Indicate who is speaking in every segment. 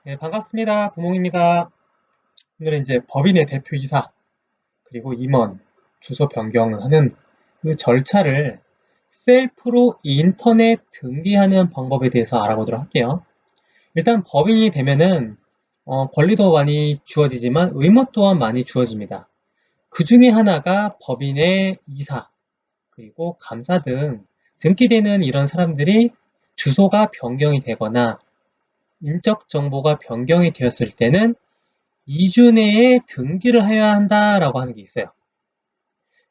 Speaker 1: 네, 반갑습니다. 부몽입니다. 오늘은 이제 법인의 대표이사, 그리고 임원, 주소 변경을 하는 그 절차를 셀프로 인터넷 등기하는 방법에 대해서 알아보도록 할게요. 일단 법인이 되면은 권리도 많이 주어지지만 의무 또한 많이 주어집니다. 그 중에 하나가 법인의 이사, 그리고 감사 등 등기되는 이런 사람들이 주소가 변경이 되거나 인적 정보가 변경이 되었을 때는 2주 내에 등기를 해야 한다라고 하는 게 있어요.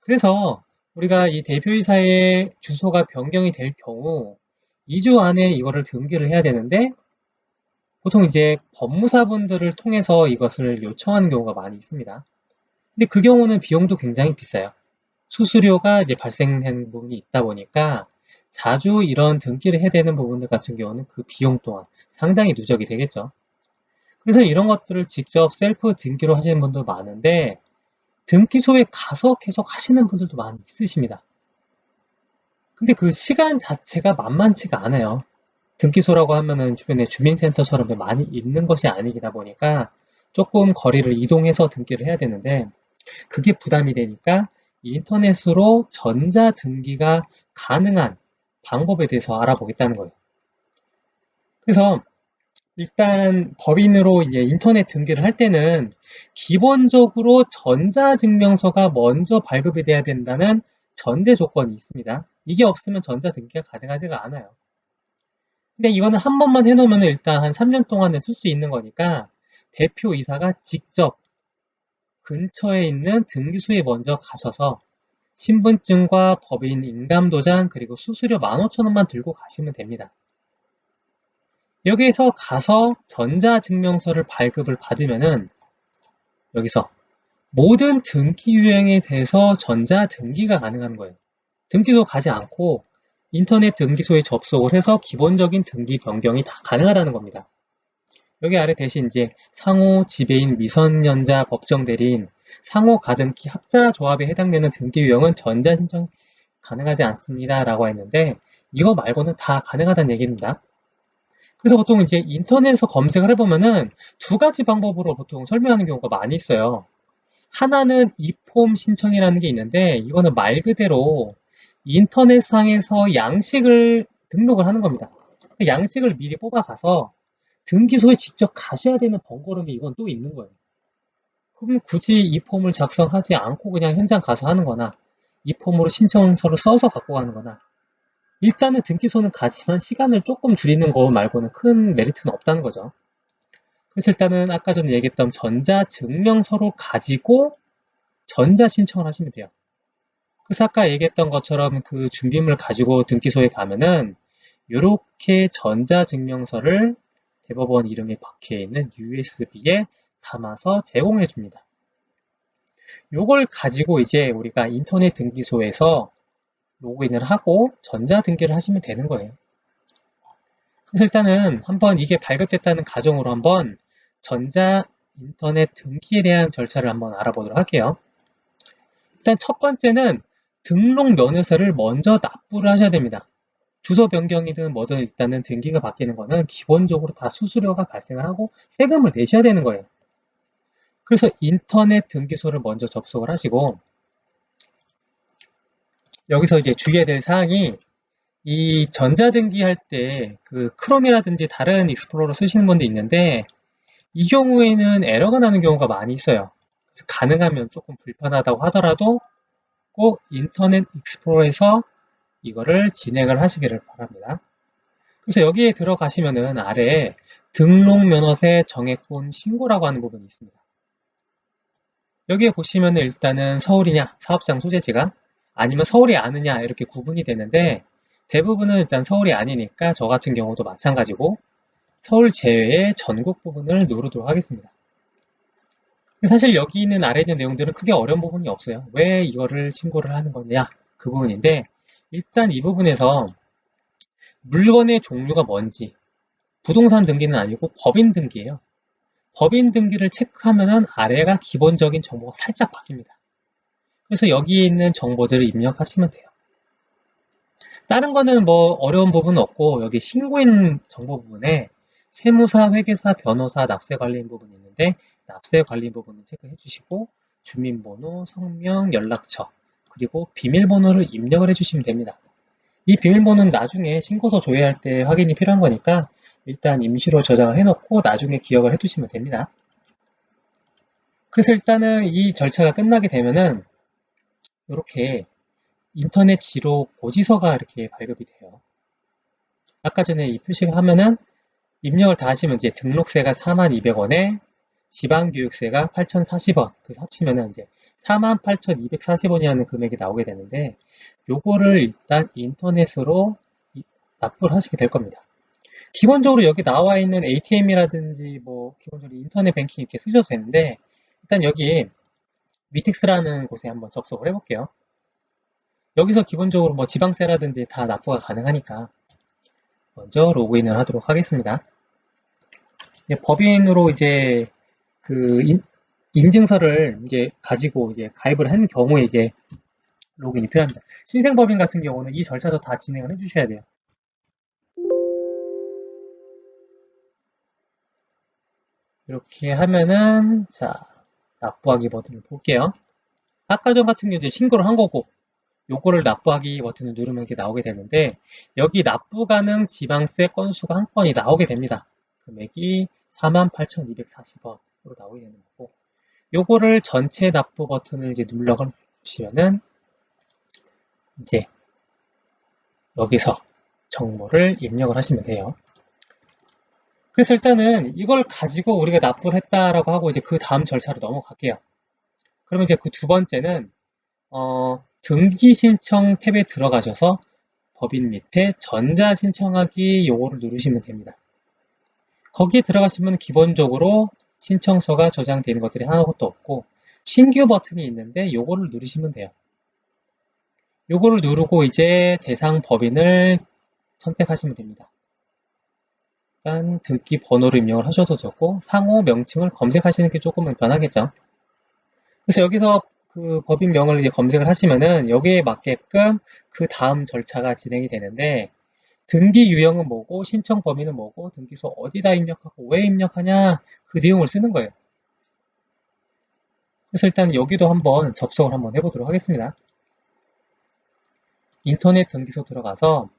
Speaker 1: 그래서 우리가 이 대표이사의 주소가 변경이 될 경우 2주 안에 이거를 등기를 해야 되는데 보통 이제 법무사분들을 통해서 이것을 요청하는 경우가 많이 있습니다. 근데 그 경우는 비용도 굉장히 비싸요. 수수료가 이제 발생하는 부분이 있다 보니까 자주 이런 등기를 해야 되는 부분들 같은 경우는 그 비용 또한 상당히 누적이 되겠죠. 그래서 이런 것들을 직접 셀프 등기로 하시는 분도 많은데 등기소에 가서 계속 하시는 분들도 많이 있으십니다. 근데 그 시간 자체가 만만치가 않아요. 등기소라고 하면은 주변에 주민센터처럼 많이 있는 것이 아니다 보니까 조금 거리를 이동해서 등기를 해야 되는데 그게 부담이 되니까 인터넷으로 전자등기가 가능한 방법에 대해서 알아보겠다는 거예요. 그래서 일단 법인으로 이제 인터넷 등기를 할 때는 기본적으로 전자증명서가 먼저 발급이 돼야 된다는 전제 조건이 있습니다. 이게 없으면 전자등기가 가능하지가 않아요. 근데 이거는 한 번만 해놓으면 일단 한 3년 동안에 쓸 수 있는 거니까 대표이사가 직접 근처에 있는 등기소에 먼저 가셔서 신분증과 법인 인감도장 그리고 수수료 15,000원만 들고 가시면 됩니다. 여기에서 가서 전자증명서를 발급을 받으면은 여기서 모든 등기 유형에 대해서 전자등기가 가능한 거예요. 등기소 가지 않고 인터넷 등기소에 접속을 해서 기본적인 등기 변경이 다 가능하다는 겁니다. 여기 아래 대신 이제 상호 지배인 미성년자 법정 대리인 상호 가등기 합자 조합에 해당되는 등기 유형은 전자 신청 가능하지 않습니다 라고 했는데 이거 말고는 다 가능하다는 얘기입니다. 그래서 보통 이제 인터넷에서 검색을 해보면은 두 가지 방법으로 보통 설명하는 경우가 많이 있어요. 하나는 이폼 신청이라는 게 있는데 이거는 말 그대로 인터넷상에서 양식을 등록을 하는 겁니다. 양식을 미리 뽑아가서 등기소에 직접 가셔야 되는 번거로움이 이건 또 있는 거예요. 그럼 굳이 이 폼을 작성하지 않고 그냥 현장 가서 하는 거나 이 폼으로 신청서를 써서 갖고 가는 거나 일단은 등기소는 가지만 시간을 조금 줄이는 거 말고는 큰 메리트는 없다는 거죠. 그래서 일단은 아까 전에 얘기했던 전자증명서를 가지고 전자신청을 하시면 돼요. 그래서 아까 얘기했던 것처럼 그 준비물 가지고 등기소에 가면은 이렇게 전자증명서를 대법원 이름이 박혀있는 USB에 담아서 제공해 줍니다. 이걸 가지고 이제 우리가 인터넷 등기소에서 로그인을 하고 전자등기를 하시면 되는 거예요. 그래서 일단은 한번 이게 발급됐다는 가정으로 한번 전자 인터넷 등기에 대한 절차를 한번 알아보도록 할게요. 일단 첫 번째는 등록 면허서를 먼저 납부를 하셔야 됩니다. 주소 변경이든 뭐든 일단은 등기가 바뀌는 거는 기본적으로 다 수수료가 발생을 하고 세금을 내셔야 되는 거예요. 그래서 인터넷 등기소를 먼저 접속을 하시고 여기서 이제 주의해야 될 사항이 이 전자등기 할 때 그 크롬이라든지 다른 익스플로러 쓰시는 분도 있는데 이 경우에는 에러가 나는 경우가 많이 있어요. 그래서 가능하면 조금 불편하다고 하더라도 꼭 인터넷 익스플로러에서 이거를 진행을 하시기를 바랍니다. 그래서 여기에 들어가시면은 아래에 등록면허세 정액본 신고라고 하는 부분이 있습니다. 여기에 보시면은 일단은 서울이냐, 사업장 소재지가 아니면 서울이 아니냐 이렇게 구분이 되는데 대부분은 일단 서울이 아니니까 저 같은 경우도 마찬가지고 서울 제외의 전국 부분을 누르도록 하겠습니다. 사실 여기 있는 아래 있는 내용들은 크게 어려운 부분이 없어요. 왜 이거를 신고를 하는 거냐 그 부분인데 일단 이 부분에서 물건의 종류가 뭔지 부동산 등기는 아니고 법인 등기예요. 법인 등기를 체크하면은 아래가 기본적인 정보가 살짝 바뀝니다. 그래서 여기에 있는 정보들을 입력하시면 돼요. 다른 거는 뭐 어려운 부분은 없고 여기 신고인 정보 부분에 세무사, 회계사, 변호사, 납세 관리인 부분이 있는데 납세 관리인 부분은 체크해 주시고 주민번호, 성명, 연락처, 그리고 비밀번호를 입력을 해주시면 됩니다. 이 비밀번호는 나중에 신고서 조회할 때 확인이 필요한 거니까 일단 임시로 저장을 해놓고 나중에 기억을 해두시면 됩니다. 그래서 일단은 이 절차가 끝나게 되면은 이렇게 인터넷 지로 고지서가 이렇게 발급이 돼요. 아까 전에 이 표시를 하면은 입력을 다 하시면 이제 등록세가 42,200원에 지방교육세가 8,040원. 그래서 합치면은 이제 48,240원이라는 금액이 나오게 되는데 요거를 일단 인터넷으로 납부를 하시게 될 겁니다. 기본적으로 여기 나와 있는 ATM이라든지 뭐 기본적으로 인터넷 뱅킹 이렇게 쓰셔도 되는데 일단 여기 위텍스라는 곳에 한번 접속을 해볼게요. 여기서 기본적으로 뭐 지방세라든지 다 납부가 가능하니까 먼저 로그인을 하도록 하겠습니다. 법인으로 이제 그 인증서를 이제 가지고 이제 가입을 한 경우에 이게 로그인이 필요합니다. 신생법인 같은 경우는 이 절차도 다 진행을 해주셔야 돼요. 이렇게 하면은 자 납부하기 버튼을 볼게요. 아까 전 같은 경우 이제 신고를 한 거고 요거를 납부하기 버튼을 누르면 이렇게 나오게 되는데 여기 납부 가능 지방세 건수가 한 건이 나오게 됩니다. 금액이 48,240원으로 나오게 되는 거고 요거를 전체 납부 버튼을 이제 눌러주시면은 이제 여기서 정보를 입력을 하시면 돼요. 그래서 일단은 이걸 가지고 우리가 납부를 했다라고 하고 이제 그 다음 절차로 넘어갈게요. 그러면 이제 그 두 번째는 등기 신청 탭에 들어가셔서 법인 밑에 전자 신청하기 요거를 누르시면 됩니다. 거기에 들어가시면 기본적으로 신청서가 저장되는 것들이 하나것도 없고 신규 버튼이 있는데 요거를 누르시면 돼요. 요거를 누르고 이제 대상 법인을 선택하시면 됩니다. 일단 등기 번호를 입력을 하셔도 되고 상호 명칭을 검색하시는 게 조금은 변하겠죠. 그래서 여기서 그 법인명을 이제 검색을 하시면은 여기에 맞게끔 그 다음 절차가 진행이 되는데 등기 유형은 뭐고 신청 범위는 뭐고 등기소 어디다 입력하고 왜 입력하냐 그 내용을 쓰는 거예요. 그래서 일단 여기도 한번 접속을 한번 해보도록 하겠습니다. 인터넷 등기소 들어가서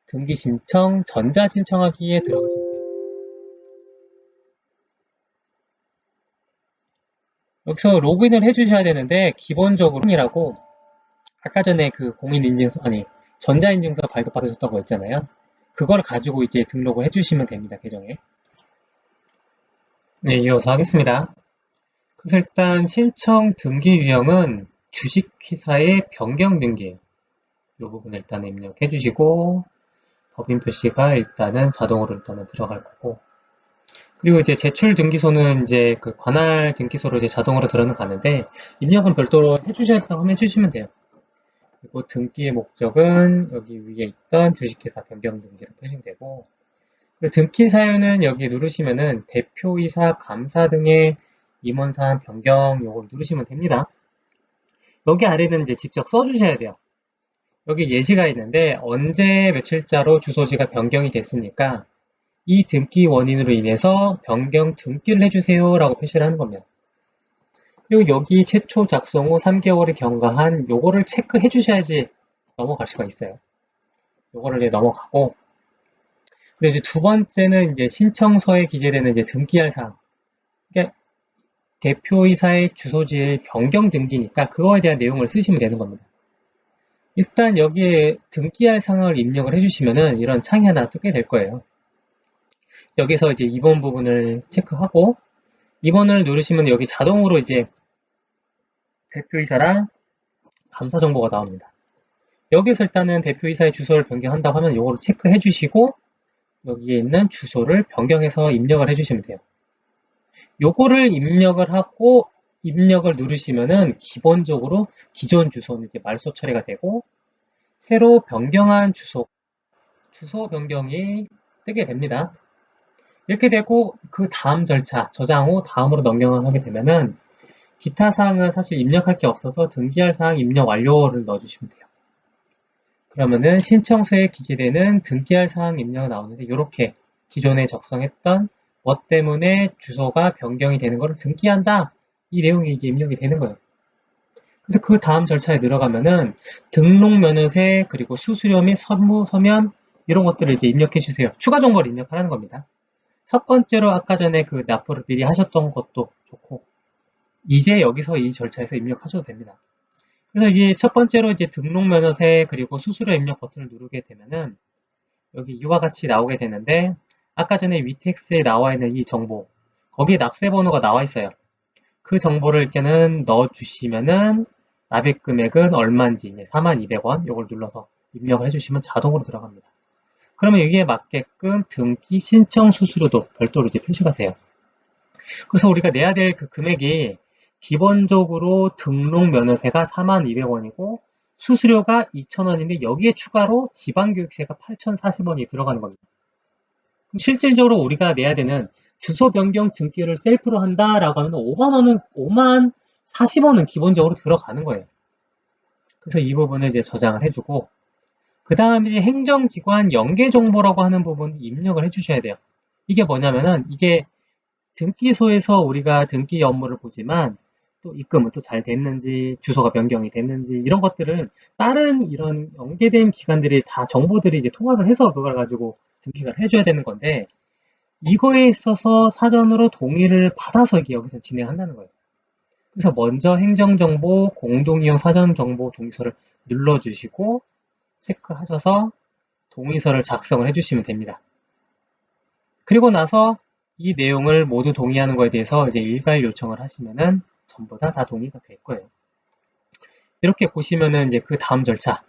Speaker 1: 등기 신청 전자 신청하기에 들어가시면 돼요. 여기서 로그인을 해주셔야 되는데 기본적으로 이라고 아까 전에 그 공인인증서 아니 전자인증서 발급받으셨다고 했잖아요. 그걸 가지고 이제 등록을 해주시면 됩니다. 계정에. 네, 이어서 하겠습니다. 그래서 일단 신청 등기 유형은 주식회사의 변경 등기예요. 이 부분 일단 입력해 주시고 법인 표시가 일단은 자동으로 일단은 들어갈 거고 그리고 이제 제출 등기소는 이제 그 관할 등기소로 이제 자동으로 들어가는데 입력은 별도로 해주셔야겠다고 해주시면 돼요. 그리고 등기의 목적은 여기 위에 있던 주식회사 변경 등기로 표시되고 그리고 등기 사유는 여기 누르시면은 대표이사 감사 등의 임원사항 변경 요걸 누르시면 됩니다. 여기 아래는 이제 직접 써주셔야 돼요. 여기 예시가 있는데 언제 며칠자로 주소지가 변경이 됐으니까 이 등기 원인으로 인해서 변경 등기를 해주세요 라고 표시를 하는 겁니다. 그리고 여기 최초 작성 후 3개월이 경과한 요거를 체크해 주셔야지 넘어갈 수가 있어요. 요거를 이제 넘어가고 그리고 이제 두 번째는 이제 신청서에 기재되는 이제 등기할 사항. 그러니까 대표이사의 주소지의 변경 등기니까 그거에 대한 내용을 쓰시면 되는 겁니다. 일단 여기에 등기할 사항을 입력을 해주시면은 이런 창이 하나 뜨게 될 거예요. 여기서 이제 2번 부분을 체크하고 2번을 누르시면 여기 자동으로 이제 대표이사랑 감사 정보가 나옵니다. 여기서 일단은 대표이사의 주소를 변경한다고 하면 이거를 체크해 주시고 여기에 있는 주소를 변경해서 입력을 해주시면 돼요. 요거를 입력을 하고 입력을 누르시면은 기본적으로 기존 주소는 이제 말소 처리가 되고 새로 변경한 주소 변경이 뜨게 됩니다. 이렇게 되고 그 다음 절차 저장 후 다음으로 넘겨가게 되면은 기타 사항은 사실 입력할 게 없어서 등기할 사항 입력 완료를 넣어주시면 돼요. 그러면은 신청서에 기재되는 등기할 사항 입력이 나오는데 이렇게 기존에 작성했던 뭐 때문에 주소가 변경이 되는 것을 등기한다. 이 내용이 이게 입력이 되는 거예요. 그래서 그 다음 절차에 들어가면은 등록 면허세 그리고 수수료 및 선무 서면 이런 것들을 이제 입력해 주세요. 추가 정보를 입력하라는 겁니다. 첫 번째로 아까 전에 그 납부를 미리 하셨던 것도 좋고 이제 여기서 이 절차에서 입력하셔도 됩니다. 그래서 이제 첫 번째로 이제 등록 면허세 그리고 수수료 입력 버튼을 누르게 되면은 여기 이와 같이 나오게 되는데 아까 전에 위텍스에 나와 있는 이 정보 거기에 납세 번호가 나와 있어요. 그 정보를 일단은 넣어주시면은 납입 금액은 얼마인지 42,000원 이걸 눌러서 입력을 해주시면 자동으로 들어갑니다. 그러면 여기에 맞게끔 등기 신청 수수료도 별도로 이제 표시가 돼요. 그래서 우리가 내야 될 그 금액이 기본적으로 등록 면허세가 42,000원이고 수수료가 2,000원인데 여기에 추가로 지방교육세가 8,040원이 들어가는 겁니다. 그럼 실질적으로 우리가 내야 되는 주소 변경 등기를 셀프로 한다라고 하면 5만 40원은 기본적으로 들어가는 거예요. 그래서 이 부분을 이제 저장을 해주고 그 다음에 행정기관 연계 정보라고 하는 부분 입력을 해주셔야 돼요. 이게 뭐냐면은 이게 등기소에서 우리가 등기 업무를 보지만 또 입금은 또 잘 됐는지 주소가 변경이 됐는지 이런 것들은 다른 이런 연계된 기관들이 다 정보들이 이제 통합을 해서 그걸 가지고 등기를 해줘야 되는 건데 이거에 있어서 사전으로 동의를 받아서 이게 여기서 진행한다는 거예요. 그래서 먼저 행정정보 공동이용 사전정보 동의서를 눌러주시고 체크하셔서 동의서를 작성을 해주시면 됩니다. 그리고 나서 이 내용을 모두 동의하는 것에 대해서 이제 일괄 요청을 하시면은 전부 다 동의가 될 거예요. 이렇게 보시면은 이제 그 다음 절차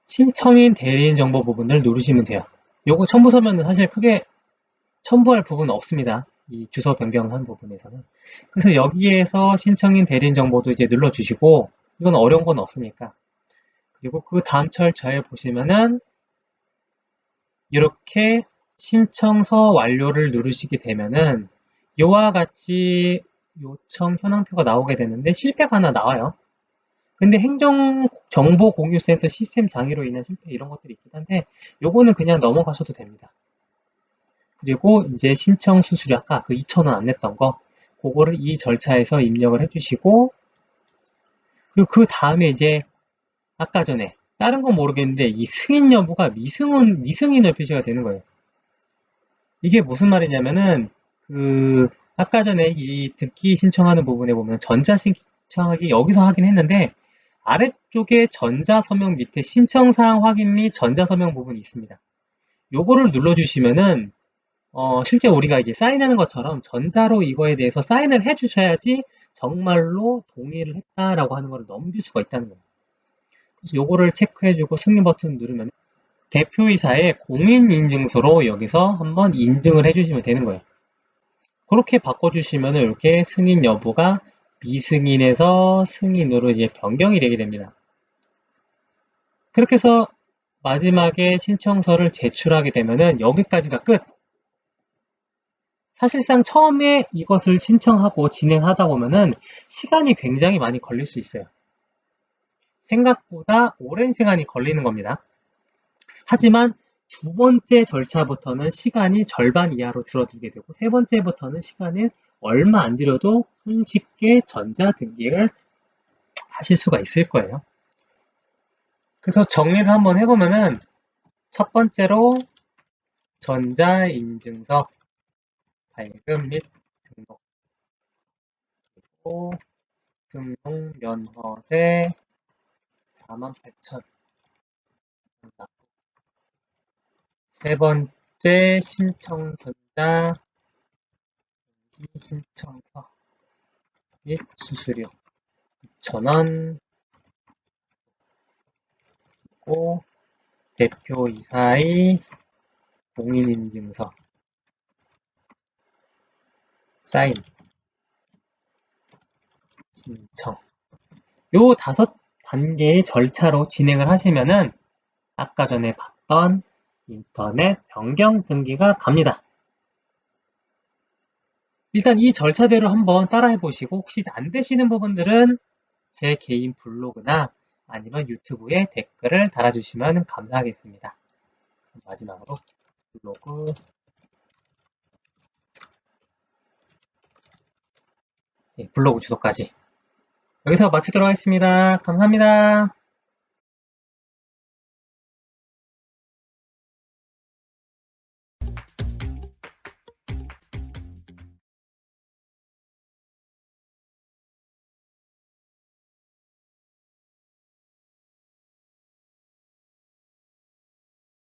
Speaker 1: 신청인 대리인 정보 부분을 누르시면 돼요. 요거 첨부서면은 사실 크게 첨부할 부분은 없습니다. 이 주소 변경한 부분에서는. 그래서 여기에서 신청인 대리인 정보도 이제 눌러주시고 이건 어려운 건 없으니까. 그리고 그 다음 절차에 보시면은 이렇게 신청서 완료를 누르시게 되면은 이와 같이 요청 현황표가 나오게 되는데 실패가 하나 나와요. 근데 행정정보공유센터 시스템 장애로 인한 실패 이런 것들이 있긴 한데 요거는 그냥 넘어가셔도 됩니다. 그리고 이제 신청 수수료 아까 그 2,000원 안 냈던 거 그거를 이 절차에서 입력을 해주시고 그리고 그 다음에 이제 아까 전에 다른 건 모르겠는데 이 승인 여부가 미승인으로 표시가 되는 거예요. 이게 무슨 말이냐면은 그 아까 전에 이 듣기 신청하는 부분에 보면 전자 신청하기 여기서 하긴 했는데 아래쪽에 전자 서명 밑에 신청 사항 확인 및 전자 서명 부분이 있습니다. 요거를 눌러주시면은 실제 우리가 이게 사인하는 것처럼 전자로 이거에 대해서 사인을 해주셔야지 정말로 동의를 했다라고 하는 것을 넘길 수가 있다는 거예요. 그래서 요거를 체크해주고 승인 버튼 누르면 대표이사의 공인인증서로 여기서 한번 인증을 해주시면 되는 거예요. 그렇게 바꿔주시면 이렇게 승인 여부가 미승인에서 승인으로 이제 변경이 되게 됩니다. 그렇게 해서 마지막에 신청서를 제출하게 되면은 여기까지가 끝! 사실상 처음에 이것을 신청하고 진행하다 보면은 시간이 굉장히 많이 걸릴 수 있어요. 생각보다 오랜 시간이 걸리는 겁니다. 하지만 두 번째 절차부터는 시간이 절반 이하로 줄어들게 되고 세 번째부터는 시간을 얼마 안 들여도 손쉽게 전자등기를 하실 수가 있을 거예요. 그래서 정리를 한번 해보면은 첫 번째로 전자인증서 발급 및 등록 그리고 등록면허세 48,000 세 번째 신청 전자 등기 신청서 및 수수료 2,000원 그리고 대표이사의 공인인증서 사인 신청 요 5단계의 절차로 진행을 하시면은 아까 전에 봤던 인터넷 변경 등기가 갑니다. 일단 이 절차대로 한번 따라해 보시고 혹시 안 되시는 부분들은 제 개인 블로그나 아니면 유튜브에 댓글을 달아주시면 감사하겠습니다. 마지막으로 블로그 블로그 주소까지 여기서 마치도록 하겠습니다. 감사합니다.